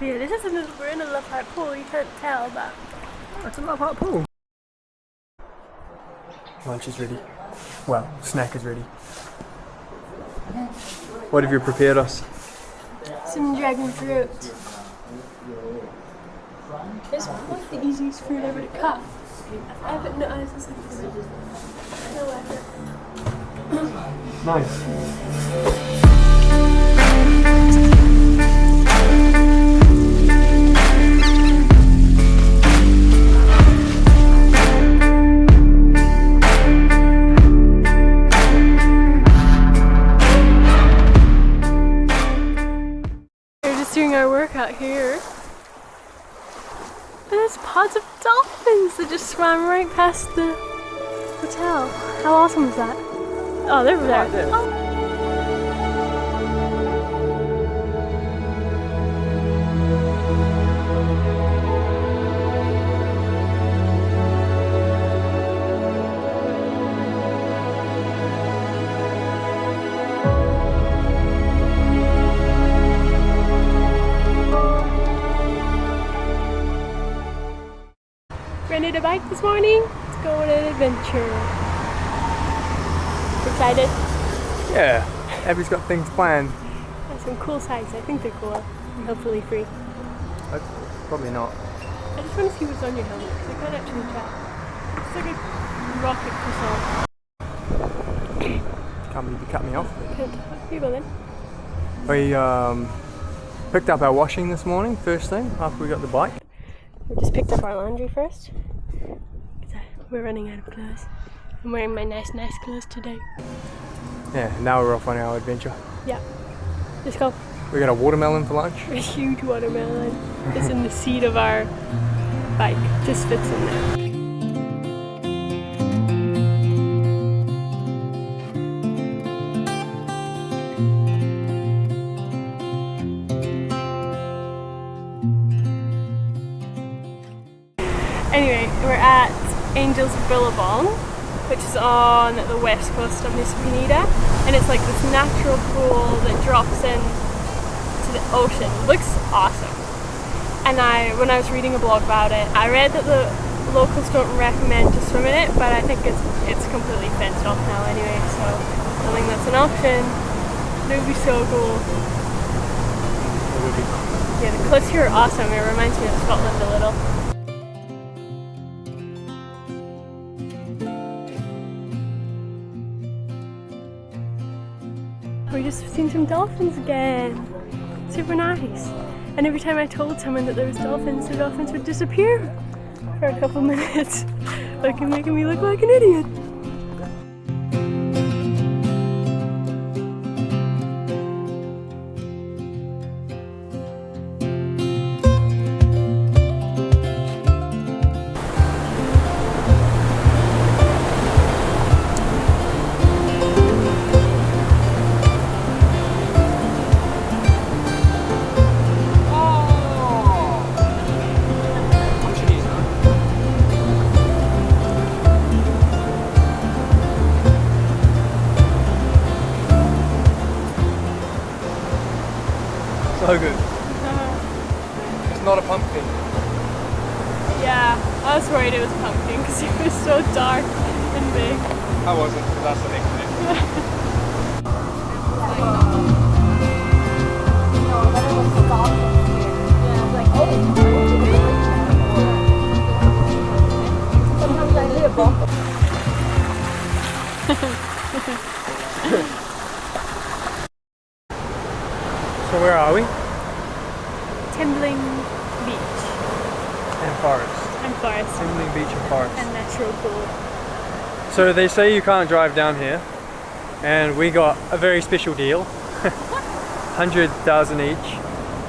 Yeah, this is we're in a love heart pool. You can't tell, but It's a love heart pool. Lunch is ready. Well, snack is ready. What have you prepared us? some dragon fruit. It's like the easiest fruit ever to cut. I haven't noticed this like no effort. Nice. Doing our workout here. And there's pods of dolphins that just swam right past the hotel. How awesome is that? Oh, they're there. Oh. Rented a bike this morning. Let's go on an adventure. Excited? Yeah, Abby's got things planned. There's some cool sites. I think they're cool and hopefully free. Probably not. I just want to see what's on your helmet because I can't actually tell. It's like a rocket croissant. Can't believe you cut me off. You go then. We picked up our washing this morning, first thing, after we got the bike. We just picked up our laundry first. We're running out of clothes. I'm wearing my nice clothes today. Yeah, now we're off on our adventure. Yeah. Let's go. We got a watermelon for lunch. A huge watermelon. It's in the seat of our bike. Just fits in there. Anyway, we're at Angel's Billabong, which is on the west coast of Nusa Penida, and it's like this natural pool that drops in to the ocean. It looks awesome. And when I was reading a blog about it, I read that the locals don't recommend to swim in it, but I think it's completely fenced off now anyway, so I think that's an option. It would be so cool. It would be. Yeah, the cliffs here are awesome. It reminds me of Scotland a little. We just seen some dolphins again. Super nice. And every time I told someone that there was dolphins, the dolphins would disappear for a couple minutes. Like making me look like an idiot. So good. It's not a pumpkin. Yeah, I was worried it was pumpkin because it was so dark and big. I wasn't, because that's the next thing. So where are we? Tembling Beach. And forest. And forest. Tembling Beach and forest. And natural pool. So they say you can't drive down here, and we got a very special deal. 100,000 each.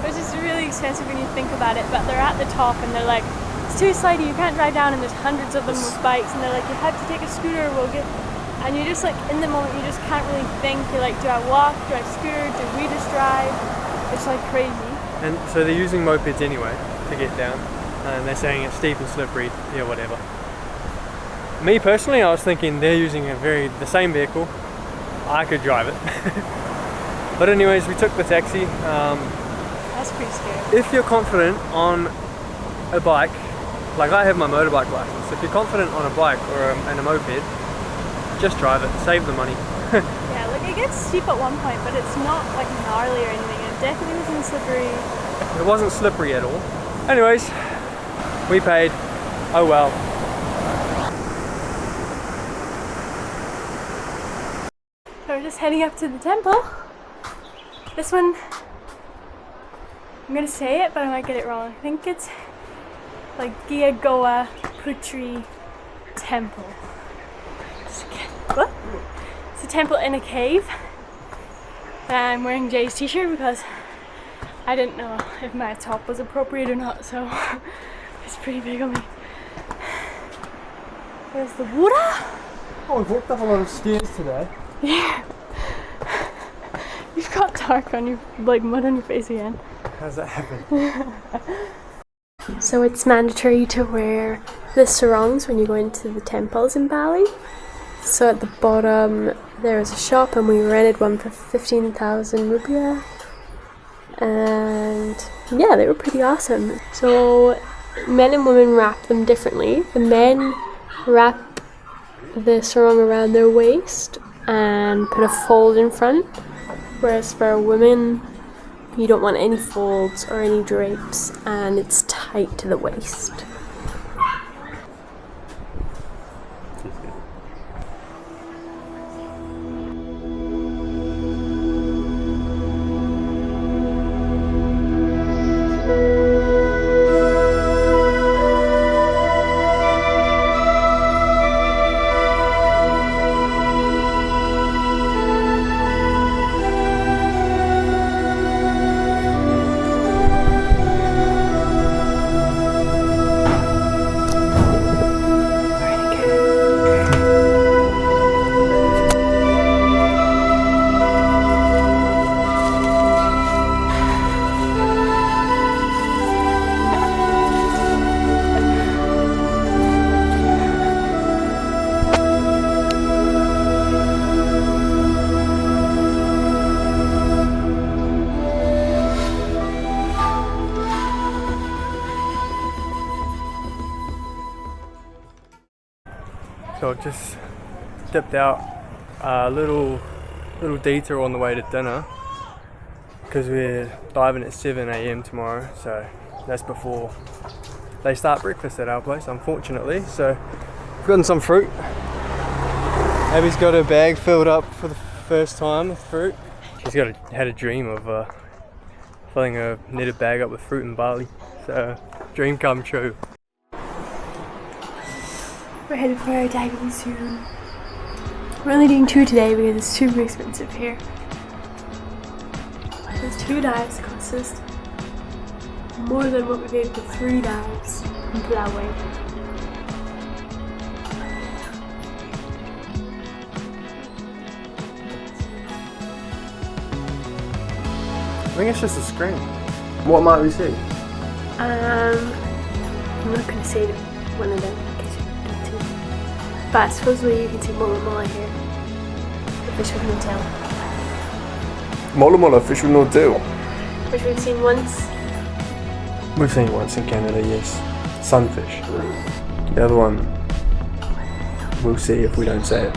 Which is really expensive when you think about it, but they're at the top and they're like, it's too slidey, you can't drive down, and there's hundreds of them with bikes, and they're like, you have to take a scooter, and you're just like, in the moment, you just can't really think. You're like, do I walk, do I scooter, do we just drive? It's like crazy. And so they're using mopeds anyway to get down, and they're saying it's steep and slippery, yeah, whatever. Me personally, I was thinking they're using the same vehicle. I could drive it. But anyways, we took the taxi. That's pretty scary. If you're confident on a bike, like I have my motorbike license, if you're confident on a bike or and a moped, just drive it, save the money. Yeah, like it gets steep at one point, but it's not like gnarly or anything. It definitely wasn't slippery. It wasn't slippery at all. Anyways, we paid. Oh well. So we're just heading up to the temple. This one, I'm gonna say it, but I might get it wrong. I think it's like Putri temple. What? It's a temple in a cave. And I'm wearing Jay's t-shirt because I didn't know if my top was appropriate or not, so it's pretty big on me. There's the water. Oh, we've walked up a lot of stairs today. Yeah. You've got dark on you, like mud on your face again. How's that happen? So it's mandatory to wear the sarongs when you go into the temples in Bali. So at the bottom there was a shop and we rented one for 15,000 rupiah. And yeah, they were pretty awesome. So men and women wrap them differently. The men wrap the sarong around their waist and put a fold in front. Whereas for women, you don't want any folds or any drapes, and it's tight to the waist. So I've just dipped out a little detour on the way to dinner because we're diving at 7 a.m. tomorrow, so that's before they start breakfast at our place, unfortunately. So we've gotten some fruit. Abby's got her bag filled up for the first time with fruit. She's had a dream of filling a knitted bag up with fruit in Bali, so dream come true. We're headed for our diving soon. We're only doing 2 today because it's super expensive here. Those 2 dives cost us more than what we paid for 3 dives in Billabong. I think it's just a screen. What might we see? I'm not gonna say one of them in case you don't see. But supposedly you can see Mola here. The fish with no tail. Mola fish with no tail. Which we've seen once. We've seen it once in Canada, yes. Sunfish. The other one, we'll see if we don't say it.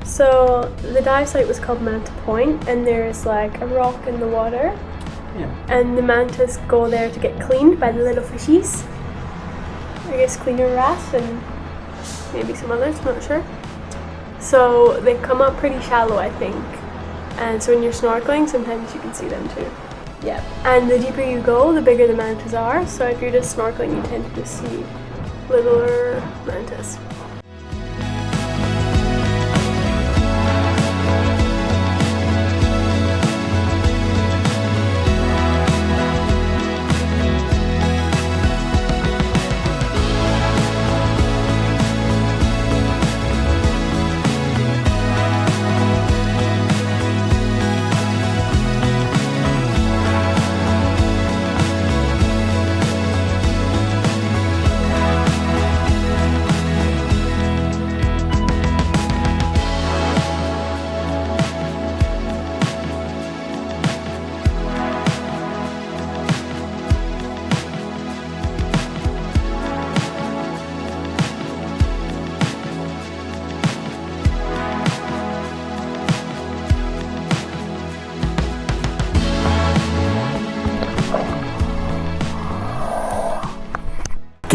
So the dive site was called Manta Point, and there's like a rock in the water. Yeah. And the mantas go there to get cleaned by the little fishies. I guess cleaner wrasse and maybe some others, I'm not sure. So they come up pretty shallow, I think. And so when you're snorkeling, sometimes you can see them too. Yeah. And the deeper you go, the bigger the mantas are. So if you're just snorkeling, you tend to just see littler mantas.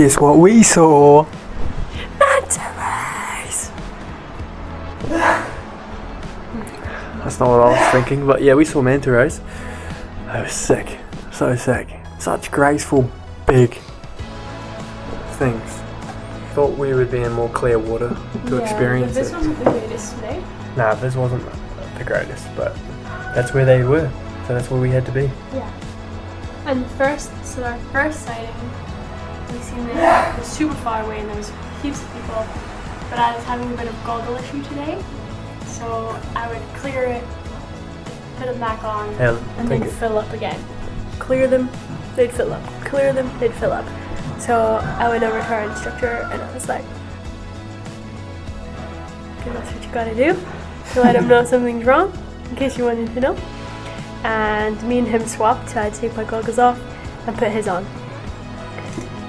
guess what we saw? Manta Rays! That's not what I was thinking, but yeah, we saw Manta Rays. That was sick. So sick. Such graceful, big things. Thought we would be in more clear water to experience this it. wasn't the greatest today. Nah, this wasn't the greatest, but that's where they were. So that's where we had to be. Yeah. And our first sighting, we seen it was super far away and there was heaps of people. But I was having a bit of goggle issue today, so I would clear it, put them back on, and then fill up again. Clear them, they'd fill up. Clear them, they'd fill up. So I went over to our instructor and I was like, okay, that's what you gotta do to let him know something's wrong, in case you wanted to know. And me and him swapped, so I'd take my goggles off and put his on.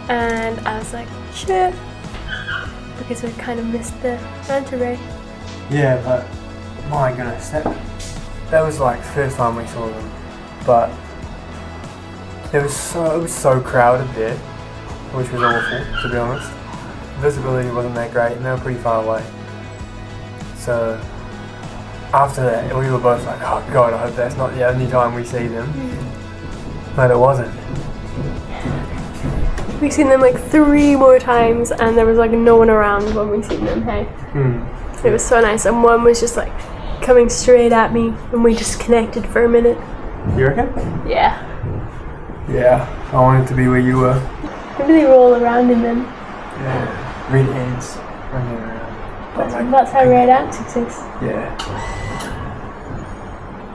And I was like, shit, because I kind of missed the manta ray. Yeah, but my goodness, that was like the first time we saw them. But it was so crowded there, which was awful, to be honest. Visibility wasn't that great and they were pretty far away. So after that, we were both like, oh god, I hope that's not the only time we see them. But it wasn't. We seen them like 3 more times and there was like no one around when we seen them, hey? It was so nice, and one was just like coming straight at me and we just connected for a minute. You reckon? Yeah. Yeah, I wanted to be where you were. Maybe they roll around in them. Yeah, red ants running around. That's how red ants exist. Yeah.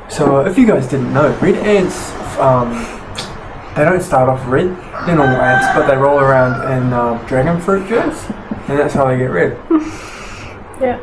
So if you guys didn't know, red ants, they don't start off red. They're normal ants, but they roll around in dragon fruit juice, and that's how they get red. Yeah.